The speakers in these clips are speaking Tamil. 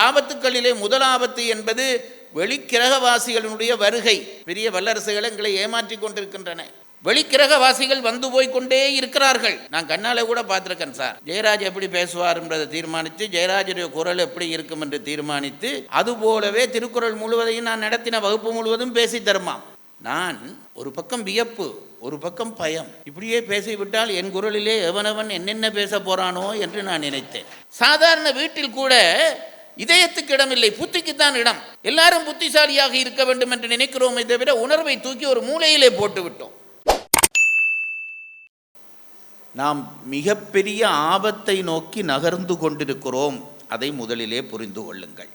ஆபத்துக்களிலே முதல் ஆபத்து என்பது வெளிக்கிரகவாசிகளுடைய வருகை. பெரிய வல்லரசுகள் எங்களை ஏமாற்றி கொண்டிருக்கின்றன. வெளிக்கிரகவாசிகள் வந்து போய் கொண்டே இருக்கிறார்கள். நான் கண்ணாலே கூட பார்த்துருக்கேன் சார். ஜெயராஜ் எப்படி பேசுவார் என்பதை தீர்மானித்து, ஜெயராஜுடைய குரல் எப்படி இருக்கும் என்று தீர்மானித்து, அதுபோலவே திருக்குறள் முழுவதையும் நான் நடத்தின வகுப்பு முழுவதும் பேசி தருமாம். நான் ஒரு பக்கம் வியப்பு, ஒரு பக்கம் பயம். இப்படியே பேசிவிட்டால் என் குரலிலே எவனவன் என்னென்ன பேச போறானோ என்று நான் நினைத்தேன். சாதாரண வீட்டில் கூட இதயத்துக்கு இடமில்லை, புத்திக்குத்தான் இடம். எல்லாரும் புத்திசாலியாக இருக்க வேண்டும் என்று நினைக்கிறோமே தவிர உணர்வை தூக்கி ஒரு மூலையிலே போட்டு விட்டோம். நாம் மிகப்பெரிய ஆபத்தை நோக்கி நகர்ந்து கொண்டிருக்கிறோம். அதை முதலிலே புரிந்து கொள்ளுங்கள்.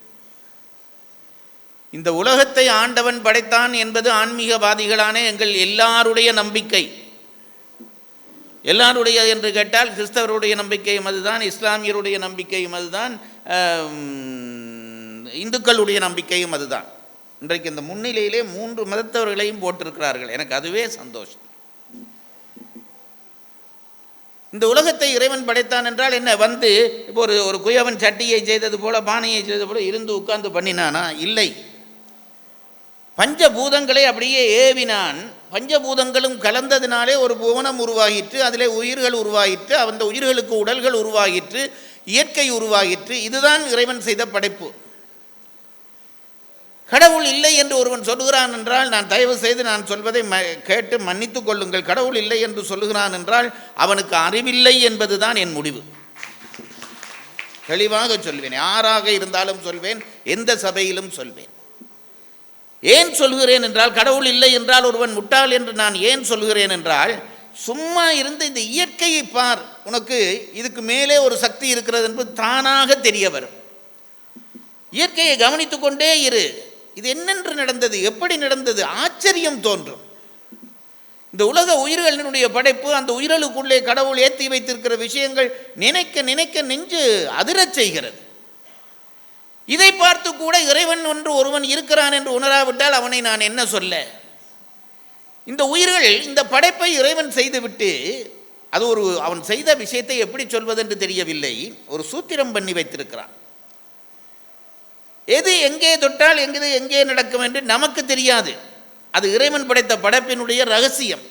இந்த உலகத்தை ஆண்டவன் படைத்தான் என்பது ஆன்மீகவாதிகளான எங்கள் எல்லாருடைய நம்பிக்கை. எல்லாருடைய என்று கேட்டால் கிறிஸ்தவருடைய நம்பிக்கையும் அதுதான், இஸ்லாமியருடைய நம்பிக்கையும் அதுதான், இந்துக்களுடைய நம்பிக்கையும் அதுதான். இன்றைக்கு இந்த முன்னிலையிலே 3 மதத்தவர்களையும் போட்டிருக்கிறார்கள். எனக்கு அதுவே சந்தோஷம். இந்த உலகத்தை இறைவன் படைத்தான் என்றால் என்ன? வந்து இப்போ ஒரு குயவன் சட்டியை செய்தது போல, பானையை செய்தது போல இருந்து உட்கார்ந்து பண்ணினானா? இல்லை. பஞ்சபூதங்களை அப்படியே ஏவினான். பஞ்சபூதங்களும் கலந்ததினாலே ஒரு புவனம் உருவாகிற்று, அதிலே உயிர்கள் உருவாகிற்று, அந்த உயிர்களுக்கு உடல்கள் உருவாகிற்று, இயற்கை உருவாகிற்று. இதுதான் இறைவன் செய்த படைப்பு. கடவுள் இல்லை என்று ஒருவன் சொல்லுகிறான் என்றால், நான் தயவு செய்து நான் சொல்வதை கேட்டு மன்னித்து கொள்ளுங்கள். கடவுள் இல்லை என்று சொல்லுகிறான் என்றால் அவனுக்கு அறிவில்லை என்பதுதான் என் முடிவு. தெளிவாக சொல்வேன், யாராக இருந்தாலும் சொல்வேன், எந்த சபையிலும் சொல்வேன். ஏன் சொல்கிறேன் என்றால், கடவுள் இல்லை என்றால் ஒருவன் முட்டாள் என்று நான் ஏன் சொல்கிறேன் என்றால், சும்மா இருந்து இந்த இயற்கையை பார், உனக்கு இதுக்கு மேலே ஒரு சக்தி இருக்கிறது என்பது தானாக தெரிய வரும். இயற்கையை கவனித்து கொண்டே இரு. இது என்னென்று நடந்தது, எப்படி நடந்தது, ஆச்சரியம் தோன்றும். இந்த உலக உயிர்களினுடைய படைப்பு, அந்த உயிர்களுக்குள்ளே கடவுள் ஏற்றி வைத்திருக்கிற விஷயங்கள் நினைக்க நினைக்க நெஞ்சு அதிரச் செய்கிறது. இதை பார்த்து கூட இறைவன் ஒன்று ஒருவன் இருக்கிறான் என்று உணராவிட்டால் அவனை நான் என்ன சொல்ல? இந்த உயிர்கள் இந்த படைப்பை இறைவன் செய்துவிட்டு, அது அவன் செய்த விஷயத்தை எப்படி சொல்வதென்று தெரியவில்லை, ஒரு சூத்திரம் பண்ணி வைத்திருக்கிறான். எது எங்கே தொட்டால் எங்கே நடக்கும் என்று நமக்கு தெரியாது. அது இறைவன் படைத்த படைப்பினுடைய ரகசியம்.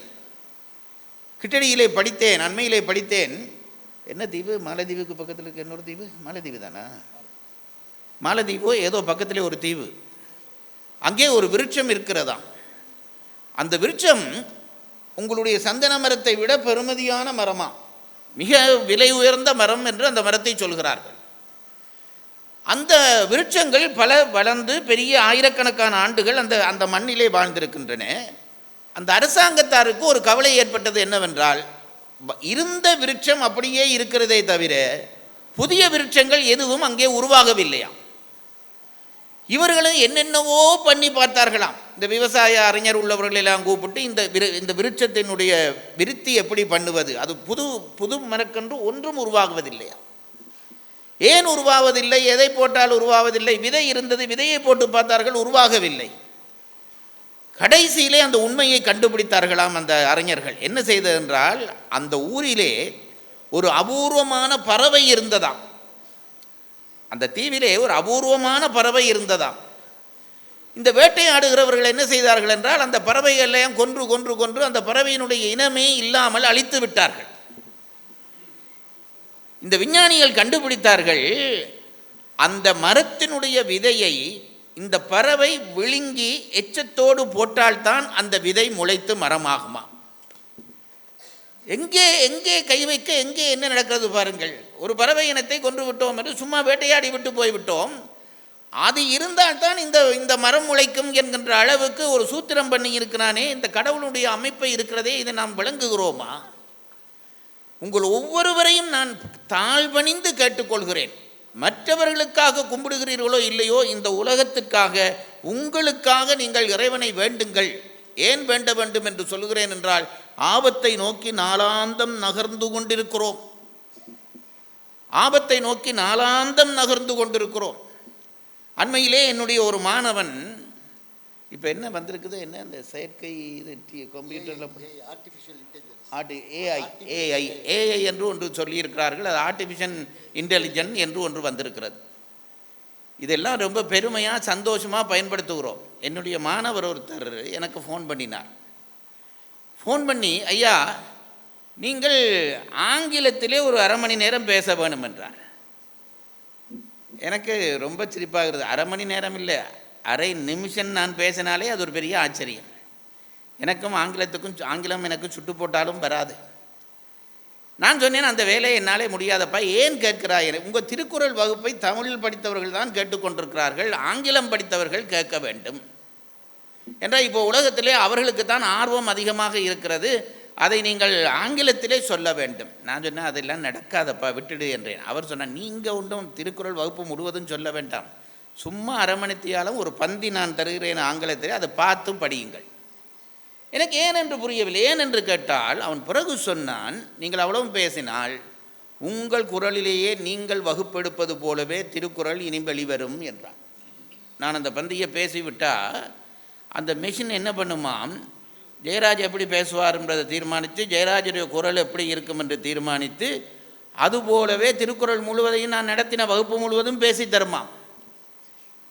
கிட்டடியிலே படித்தேன், அண்மையிலே படித்தேன். என்ன தீவு? மாலத்தீவுக்கு பக்கத்தில் இருக்க இன்னொரு தீவு, மாலத்தீவு தானா? மாலத்தீவோ ஏதோ பக்கத்திலே ஒரு தீவு. அங்கே ஒரு விருட்சம் இருக்கிறதாம். அந்த விருட்சம் உங்களுடைய சந்தன மரத்தை விட பெருமதியான மரமா, மிக விலை உயர்ந்த மரம் என்று அந்த மரத்தை சொல்கிறார்கள். அந்த விருட்சங்கள் பல வளர்ந்து பெரிய ஆயிரக்கணக்கான ஆண்டுகள் அந்த மண்ணிலே வாழ்ந்திருக்கின்றன. அந்த அரசாங்கத்தாருக்கு ஒரு கவலை ஏற்பட்டது. என்னவென்றால், இருந்த விருட்சம் அப்படியே இருக்கிறதே தவிர புதிய விருட்சங்கள் எதுவும் அங்கே உருவாகவில்லையாம். இவர்களும் என்னென்னவோ பண்ணி பார்த்தார்களாம். இந்த விவசாய அறிஞர் உள்ளவர்களெல்லாம் கூப்பிட்டு இந்த விருட்சத்தினுடைய விருத்தி எப்படி பண்ணுவது, அது புது மரக்கன்று ஒன்றும் உருவாகுவதில்லையா. ஏன் உருவாவதில்லை, எதை போட்டால் உருவாவதில்லை? விதை இருந்தது, விதையை போட்டு பார்த்தார்கள், உருவாகவில்லை. கடைசியிலே அந்த உண்மையை கண்டுபிடித்தார்களாம் அந்த அறிஞர்கள். என்ன செய்தது என்றால், அந்த ஊரிலே ஒரு அபூர்வமான பறவை இருந்ததாம். அந்த தீவிலே ஒரு அபூர்வமான பறவை இருந்ததாம். இந்த வேட்டையாடுகிறவர்கள் என்ன செய்தார்கள் என்றால், அந்த பறவைகளையும் கொன்று அந்த பறவையினுடைய இனமே இல்லாமல் அழித்து விட்டார்கள். இந்த விஞ்ஞானிகள் கண்டுபிடித்தார்கள், அந்த மரத்தினுடைய விதையை இந்த பறவை விழுங்கி எச்சத்தோடு போட்டால்தான் அந்த விதை முளைத்து மரமாகுமா. எங்கே எங்கே கை வைக்க, எங்கே என்ன நடக்கிறது பாருங்கள். ஒரு பறவை இனத்தை கொன்று விட்டோம் என்று சும்மா வேட்டையாடி விட்டு போய்விட்டோம். அது இருந்தால்தான் இந்த மரம் முளைக்கும் என்கின்ற அளவுக்கு ஒரு சூத்திரம் பண்ணி இருக்கிறானே. இந்த கடவுளுடைய அமைப்பை இருக்கிறதே, இதை நாம் விளங்குகிறோமா? உங்கள் ஒவ்வொருவரையும் நான் தாழ்வணிந்து கேட்டுக்கொள்கிறேன். மற்றவர்களுக்காக கும்பிடுகிறீர்களோ இல்லையோ, இந்த உலகத்துக்காக, உங்களுக்காக நீங்கள் இறைவனை வேண்டுங்கள். ஏன் வேண்ட வேண்டும் என்று சொல்கிறேன் என்றால், ஆபத்தை நோக்கி நாளாந்தம் நகர்ந்து கொண்டிருக்கிறோம். ஆபத்தை நோக்கி நாளாந்தம் நகர்ந்து கொண்டிருக்கிறோம். அண்மையிலே என்னுடைய ஒரு மாணவன், இப்போ என்ன வந்திருக்குது, என்ன இந்த செயற்கை கம்ப்யூட்டரில் ஆர்டிஃபிஷியல் இன்டெலிஜென்ஸ், ஏஐ என்று ஒன்று சொல்லியிருக்கிறார்கள். அது ஆர்டிஃபிஷியல் இன்டெலிஜென்ஸ் என்று ஒன்று வந்திருக்கிறது. இதெல்லாம் ரொம்ப பெருமையாக சந்தோஷமாக பயன்படுத்துகிறோம். என்னுடைய மாணவர் ஒருத்தர் எனக்கு ஃபோன் பண்ணினார். ஃபோன் பண்ணி, ஐயா நீங்கள் ஆங்கிலத்திலே ஒரு அரை மணி நேரம் பேச வேணும் என்றார். எனக்கு ரொம்ப சிரிப்பாகிறது. அரை மணி நேரம் இல்லை, அரை நிமிஷம் நான் பேசினாலே அது ஒரு பெரிய ஆச்சரியம். எனக்கும் ஆங்கிலம் எனக்கு சுட்டு போட்டாலும் வராது. நான் சொன்னேன், அந்த வேலையை என்னாலே முடியாதப்பா. ஏன் கேட்கிறாய்? உங்கள் திருக்குறள் வகுப்பை தமிழில் படித்தவர்கள் தான் கேட்டுக்கொண்டிருக்கிறார்கள், ஆங்கிலம் படித்தவர்கள் கேட்க வேண்டும் என்றால் இப்போ உலகத்திலே அவர்களுக்கு தான் ஆர்வம் அதிகமாக இருக்கிறது, அதை நீங்கள் ஆங்கிலத்திலே சொல்ல வேண்டும். நான் சொன்னேன், அதெல்லாம் நடக்காதப்பா, விட்டுடு என்றேன். அவர் சொன்னார், நீங்கள் ஒன்றும் திருக்குறள் வகுப்பு முழுவதும் சொல்ல வேண்டாம், சும்மா அரை மணித்தியாலும் ஒரு பந்தி நான் தருகிறேன் ஆங்கிலத்திலே, அதை பார்த்தும் படியுங்கள். எனக்கு ஏன் என்று புரியவில்லை. ஏன் என்று கேட்டால் அவன் பிறகு சொன்னான், நீங்கள் அவ்வளவும் பேசினால் உங்கள் குரலிலேயே நீங்கள் வகுப்பெடுப்பது போலவே திருக்குறள் இனி வெளிவரும் என்றான். நான் அந்த பந்தியை பேசிவிட்டால் அந்த மெஷின் என்ன பண்ணுமாம், ஜெயராஜ் எப்படி பேசுவார் என்பதை தீர்மானித்து, ஜெயராஜுடைய குரல் எப்படி இருக்கும் என்று தீர்மானித்து, அதுபோலவே திருக்குறள் முழுவதையும் நான் நடத்தின வகுப்பு முழுவதும் பேசி தருமாம்.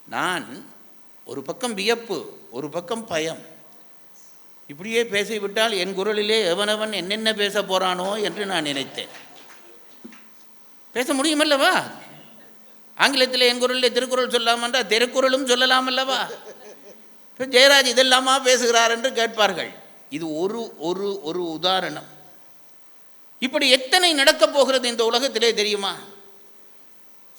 நான் ஒரு பக்கம் வியப்பு, ஒரு பக்கம் பயம். இப்படியே பேசிவிட்டால் என் குரலிலே எவனவன் என்னென்ன பேச போகிறானோ என்று நான் நினைத்தேன். பேச முடியுமல்லவா? ஆங்கிலத்தில் என் குரலிலே திருக்குறள் சொல்லாமன்றா திருக்குறளும் சொல்லலாம் அல்லவா? இப்போ ஜெயராஜ் இதெல்லாமா பேசுகிறார் என்று கேட்பார்கள். இது ஒரு ஒரு ஒரு உதாரணம். இப்படி எத்தனை நடக்கப் போகிறது இந்த உலகத்திலே தெரியுமா?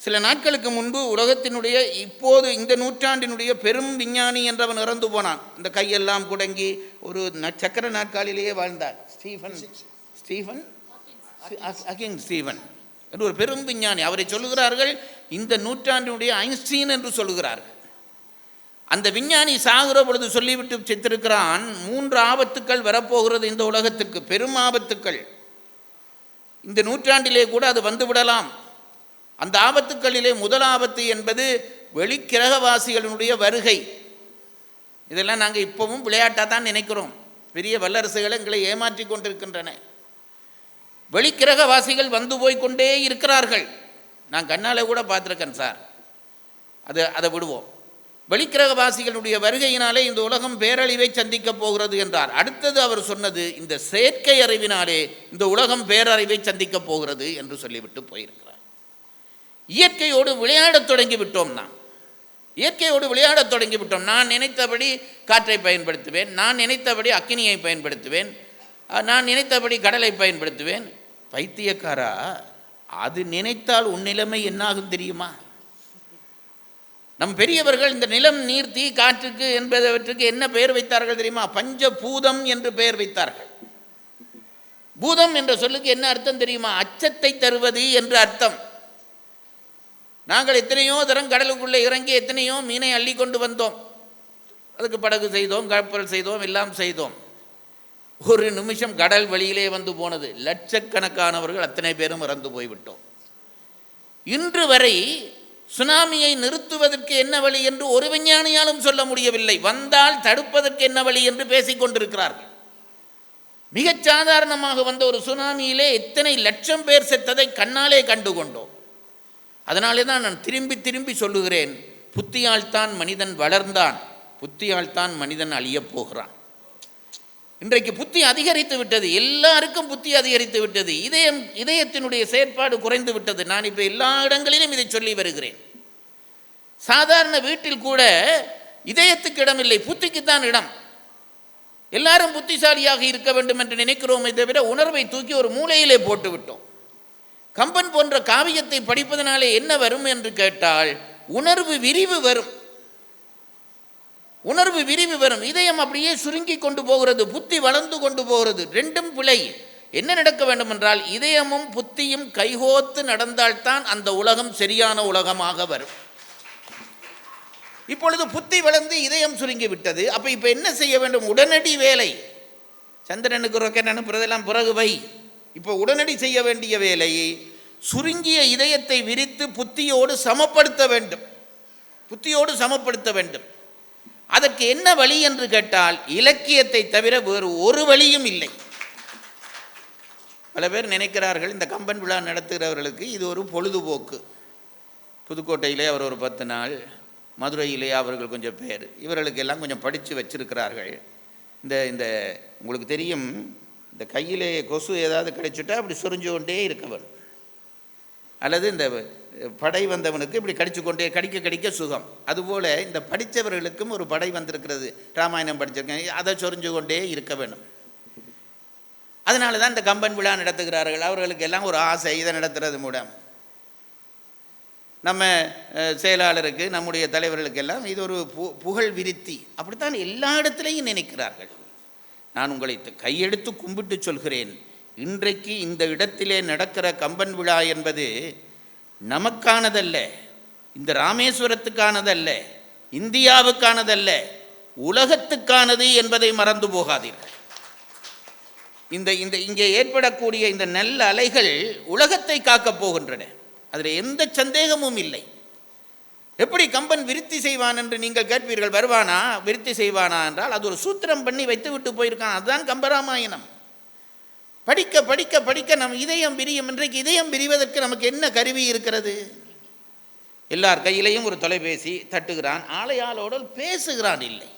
சில நாட்களுக்கு முன்பு உலகத்தினுடைய இப்போது இந்த நூற்றாண்டினுடைய பெரும் விஞ்ஞானி என்றவன் இறந்து போனான். இந்த கையெல்லாம் குடங்கி ஒரு சக்கர நாற்காலிலேயே வாழ்ந்தார். ஸ்டீஃபன் என்று ஒரு பெரும் விஞ்ஞானி. அவரை சொல்லுகிறார்கள் இந்த நூற்றாண்டினுடைய ஐன்ஸ்டீன் என்று சொல்லுகிறார்கள். அந்த விஞ்ஞானி சாகுற பொழுது சொல்லிவிட்டு செத்திருக்கிறான், 3 ஆபத்துக்கள் வரப்போகிறது இந்த உலகத்திற்கு, பெரும் ஆபத்துக்கள். இந்த நூற்றாண்டிலே கூட அது வந்துவிடலாம். அந்த ஆபத்துக்களிலே முதல் ஆபத்து என்பது வெளிக்கிரகவாசிகளினுடைய வருகை. இதெல்லாம் நாங்கள் இப்போவும் விளையாட்டாக தான் நினைக்கிறோம். பெரிய வல்லரசுகள் எங்களை ஏமாற்றி கொண்டிருக்கின்றன. வெளிக்கிரகவாசிகள் வந்து போய் கொண்டே இருக்கிறார்கள். நான் கண்ணால் கூட பார்த்துருக்கேன் சார். அதை விடுவோம். வெளிக்கிரகவாசிகளுடைய வருகையினாலே இந்த உலகம் பேரழிவை சந்திக்கப் போகிறது என்றார். அடுத்தது அவர் சொன்னது, இந்த செயற்கை அறிவினாலே இந்த உலகம் பேரழிவை சந்திக்கப் போகிறது என்று சொல்லிவிட்டு போயிருக்கிறார். இயற்கையோடு விளையாடத் தொடங்கிவிட்டோம். இயற்கையோடு விளையாடத் தொடங்கிவிட்டோம். நான் நினைத்தபடி காற்றை பயன்படுத்துவேன், நான் நினைத்தபடி அக்கினியை பயன்படுத்துவேன், நான் நினைத்தபடி கடலை பயன்படுத்துவேன். பைத்தியக்காரா, அது நினைத்தால் உன் நிலைமை என்னாகும் தெரியுமா? நம் பெரியவர்கள் இந்த நிலம், நீர், தீ, காற்றுக்கு என்பதவற்றுக்கு என்ன பெயர் வைத்தார்கள் தெரியுமா? பஞ்சபூதம் என்று பெயர் வைத்தார்கள். பூதம் என்ற சொல்லுக்கு என்ன அர்த்தம் தெரியுமா? அச்சத்தை தருவது என்று அர்த்தம். நாங்கள் எத்தனையோ தரம் கடலுக்குள்ளே இறங்கி எத்தனையோ மீனை அள்ளி கொண்டு வந்தோம். அதுக்கு படகு செய்தோம், கப்பல் செய்தோம், எல்லாம் செய்தோம். ஒரு நிமிஷம் கடல் வழியிலே வந்து போனது, லட்சக்கணக்கானவர்கள் அத்தனை பேரும் இறந்து போய்விட்டோம். இன்று வரை சுனாமியை நிறுத்துவதற்கு என்ன வழி என்று ஒரு விஞ்ஞானியாலும் சொல்ல முடியவில்லை. வந்தால் தடுப்பதற்கு என்ன வழி என்று பேசிக்கொண்டிருக்கிறார்கள். மிகச் சாதாரணமாக வந்த ஒரு சுனாமியிலே எத்தனை லட்சம் பேர் செத்ததை கண்ணாலே கண்டுகொண்டோம். அதனாலே தான் நான் திரும்பி திரும்பி சொல்லுகிறேன், புத்தியால்தான் மனிதன் வளர்ந்தான், புத்தியால்தான் மனிதன் அழியப் போகிறான். இன்றைக்கு புத்தி அதிகரித்து விட்டது, எல்லாருக்கும் புத்தி அதிகரித்து விட்டது. இதயத்தினுடைய செயற்பாடு குறைந்து விட்டது. நான் இப்போ எல்லா இடங்களிலும் இதை சொல்லி வருகிறேன். சாதாரண வீட்டில் கூட இதயத்துக்கு இடம் இல்லை, புத்திக்குத்தான் இடம். எல்லாரும் புத்திசாலியாக இருக்க வேண்டும் என்று நினைக்கிறோமே தவிர உணர்வை தூக்கி ஒரு மூலையிலே போட்டு விட்டோம். கம்பன் போன்ற காவியத்தை படிப்பதனாலே என்ன வரும் என்று கேட்டால், உணர்வு விரிவு வரும். உணர்வு விரிவு வரும். இதயம் அப்படியே சுருங்கி கொண்டு போகிறது, புத்தி வளர்ந்து கொண்டு போகிறது. ரெண்டும் பிழை. என்ன நடக்க வேண்டும் என்றால், இதயமும் புத்தியும் கைகோத்து நடந்தால்தான் அந்த உலகம் சரியான உலகமாக வரும். இப்பொழுது புத்தி வளர்ந்து இதயம் சுருங்கி விட்டது. அப்போ இப்போ என்ன செய்ய வேண்டும்? உடனடி வேலை. சந்திரனுக்கு ரொக்கெட் அனுப்புறதெல்லாம் பிறகு வை. இப்போ உடனடி செய்ய வேண்டிய வேலையை சுருங்கிய இதயத்தை விரித்து புத்தியோடு சமப்படுத்த வேண்டும். புத்தியோடு சமப்படுத்த வேண்டும். அதற்கு என்ன வழி என்று கேட்டால், இலக்கியத்தை தவிர வேறு ஒரு வழியும் இல்லை. பல பேர் நினைக்கிறார்கள் இந்த கம்பன் விழா நடத்துகிறவர்களுக்கு இது ஒரு பொழுதுபோக்கு. புதுக்கோட்டையிலே அவர் ஒரு 10 நாள், மதுரையிலே அவர்கள் கொஞ்சம் பேர், இவர்களுக்கெல்லாம் கொஞ்சம் படித்து வச்சிருக்கிறார்கள். இந்த இந்த உங்களுக்கு தெரியும், இந்த கையிலே கொசு ஏதாவது கிடைச்சிட்டா அப்படி சொரிஞ்சு கொண்டே இருக்கவன், அல்லது இந்த படை வந்தவனுக்கு இப்படி கடிக்க கடிக்க சுகம். அதுபோல் இந்த படித்தவர்களுக்கும் ஒரு படை வந்திருக்கிறது. ராமாயணம் படிச்சிருக்கேன், அதை சொரிஞ்சு கொண்டே இருக்க வேணும். அதனால தான் இந்த கம்பன் விழா நடத்துகிறார்கள். அவர்களுக்கு எல்லாம் ஒரு ஆசை, இதை நடத்துறது மூலம் நம்ம செயலாளருக்கு, நம்முடைய தலைவர்களுக்கெல்லாம் இது ஒரு புகழ் விருத்தி. அப்படித்தான் எல்லா இடத்துலையும் நினைக்கிறார்கள். நான் உங்களை கையெடுத்து கும்பிட்டு சொல்கிறேன், இன்றைக்கு இந்த இடத்திலே நடக்கிற கம்பன் விழா என்பது நமக்கானதல்ல, இந்த ராமேஸ்வரத்துக்கானதல்ல, இந்தியாவுக்கானதல்ல, உலகத்துக்கானது என்பதை மறந்து போகாதீர்கள். இங்கே ஏற்படக்கூடிய இந்த நல்ல அலைகள் உலகத்தை காக்கப் போகின்றன, அதில் எந்த சந்தேகமும் இல்லை. எப்படி கம்பன் விருத்தி செய்வான் என்று நீங்கள் கேட்பீர்கள். வருவானா, விருத்தி செய்வானா என்றால் அது ஒரு சூத்திரம் பண்ணி வைத்து விட்டு போயிருக்கான். அதுதான் கம்பராமாயணம். படிக்க படிக்க படிக்க நம் இதயம் பிரியும். இன்றைக்கு இதயம் பிரிவதற்கு நமக்கு என்ன கருவி இருக்கிறது? எல்லார் கையிலையும் ஒரு தொலைபேசி, தட்டுகிறான், ஆளையாளோடு பேசுகிறான். இல்லை,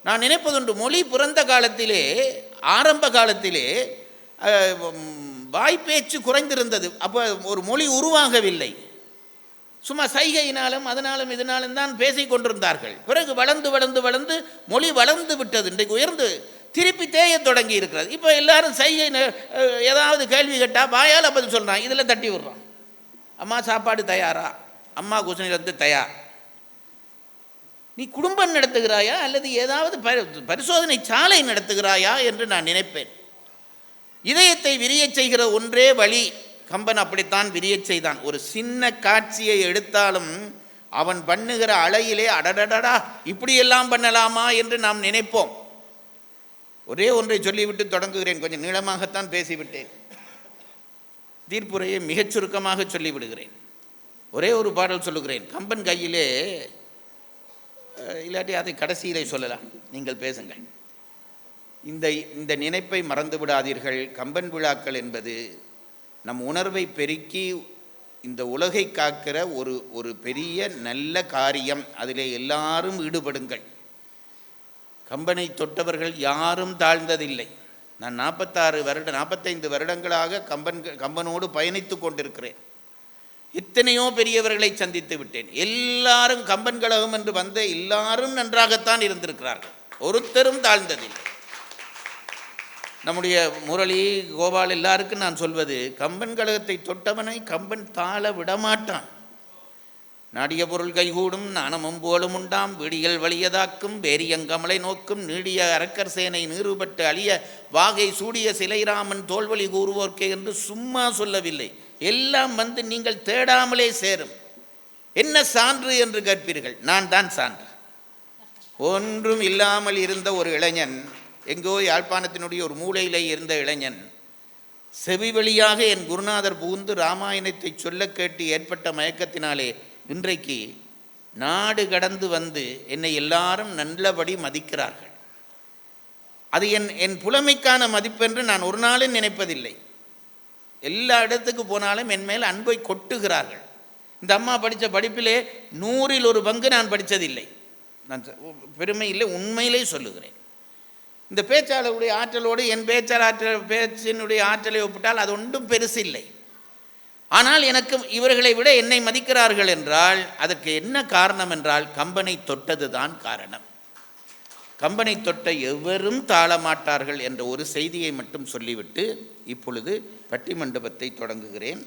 நான் நினைப்பதுண்டு, மொழி பிறந்த காலத்திலே, ஆரம்ப காலத்திலே வாய்ப்பேச்சு குறைந்திருந்தது. அப்போ ஒரு மொழி உருவாகவில்லை. சும்மா சைகையினாலும் அதனாலும் இதனாலும் தான் பேசிக் கொண்டிருந்தார்கள். பிறகு வளர்ந்து வளர்ந்து வளர்ந்து மொழி வளர்ந்து விட்டது. இன்றைக்கு உயர்ந்து திருப்பி தேய தொடங்கி இருக்கிறது. இப்போ எல்லாரும் சைகை, ஏதாவது கேள்வி கேட்டால் வாயால் பதில் சொல்கிறான், இதில் தட்டி விடுறான். அம்மா சாப்பாடு தயாரா, அம்மா குசனிலிருந்து தயார். நீ குடும்பம் நடத்துகிறாயா அல்லது ஏதாவது பரிசோதனை சாலை நடத்துகிறாயா என்று நான் நினைப்பேன். இதயத்தை விரியச் செய்கிற ஒன்றே வழி. கம்பன் அப்படித்தான் விரியச் செய்தான். ஒரு சின்ன காட்சியை எடுத்தாலும் அவன் பண்ணுகிற அலையிலே அடடடடா இப்படியெல்லாம் பண்ணலாமா என்று நாம் நினைப்போம். ஒரே ஒன்றை சொல்லிவிட்டு தொடங்குகிறேன். கொஞ்சம் நீளமாகத்தான் பேசிவிட்டேன். தீர்ப்புரையை மிகச் சுருக்கமாக சொல்லிவிடுகிறேன். ஒரே ஒரு பாடல் சொல்லுகிறேன். கம்பன் கையிலே, இல்லாட்டி அதை கடைசியிலே சொல்லலாம், நீங்கள் பேசுங்கள். இந்த நினைப்பை மறந்து விடாதீர்கள். கம்பன் விழாக்கள் என்பது நம் உணர்வை பெருக்கி இந்த உலகை காக்கிற ஒரு பெரிய நல்ல காரியம். அதிலே எல்லாரும் ஈடுபடுங்கள். கம்பனை தொட்டவர்கள் யாரும் தாழ்ந்ததில்லை. நான் 45 வருடங்களாக கம்பனோடு பயணித்து கொண்டிருக்கிறேன். எத்தனையோ பெரியவர்களை சந்தித்து விட்டேன். எல்லாரும் கம்பன் கழகம் என்று வந்த எல்லாரும் நன்றாகத்தான் இருந்திருக்கிறார்கள். ஒருத்தரும் தாழ்ந்ததில்லை. நம்முடைய முரளி, கோபால் எல்லாருக்கும் நான் சொல்வது, கம்பன் கழகத்தை தொட்டவனை கம்பன் தாழ விடமாட்டான். நாடிய பொருள் கைகூடும், நாணமும் போலும் உண்டாம், விடியல் வலியதாக்கும், வேரியங்கமலை நோக்கும், நீடிய அரக்கர் சேனை நீறுபட்டு அழிய வாகை சூடிய சிலைராமன் தோல்வழி கூறுவோர்க்கே என்று சும்மா சொல்லவில்லை. எல்லாம் வந்து நீங்கள் தேடாமலே சேரும். என்ன சான்று என்று கேட்பீர்கள். நான் தான் சான்று. ஒன்றும் இல்லாமல் இருந்த ஒரு இளைஞன், எங்கோ யாழ்ப்பாணத்தினுடைய ஒரு மூலையிலே இருந்த இளைஞன், செவி வழியாக என் குருநாதர் புகுந்து ராமாயணத்தை சொல்ல கேட்டு ஏற்பட்ட மயக்கத்தினாலே இன்றைக்கு நாடு கடந்து வந்து என்னை எல்லாரும் நல்லபடி மதிக்கிறார்கள். அது என் புலமைக்கான மதிப்பென்று நான் ஒரு நாளும் நினைப்பதில்லை. எல்லா இடத்துக்கு போனாலும் என் மேல் அன்பை கொட்டுகிறார்கள். இந்த அம்மா படித்த படிப்பிலே 100ல் 1 பங்கு நான் படித்ததில்லை. நான் பெருமை இல்லை, உண்மையிலே சொல்லுகிறேன். இந்த பேச்சாளருடைய ஆற்றலோடு என் பேச்சினுடைய ஆற்றலை ஒப்பிட்டால் அது ஒன்றும் பெருசு இல்லை. ஆனால் எனக்கு இவர்களை விட என்னை மதிக்கிறார்கள் என்றால் அதற்கு என்ன காரணம் என்றால் கம்பனை தொட்டது தான் காரணம். கம்பனை தொட்ட எவரும் தாழமாட்டார்கள் என்ற ஒரு செய்தியை மட்டும் சொல்லிவிட்டு இப்பொழுது பட்டிமண்டபத்தை தொடங்குகிறேன்.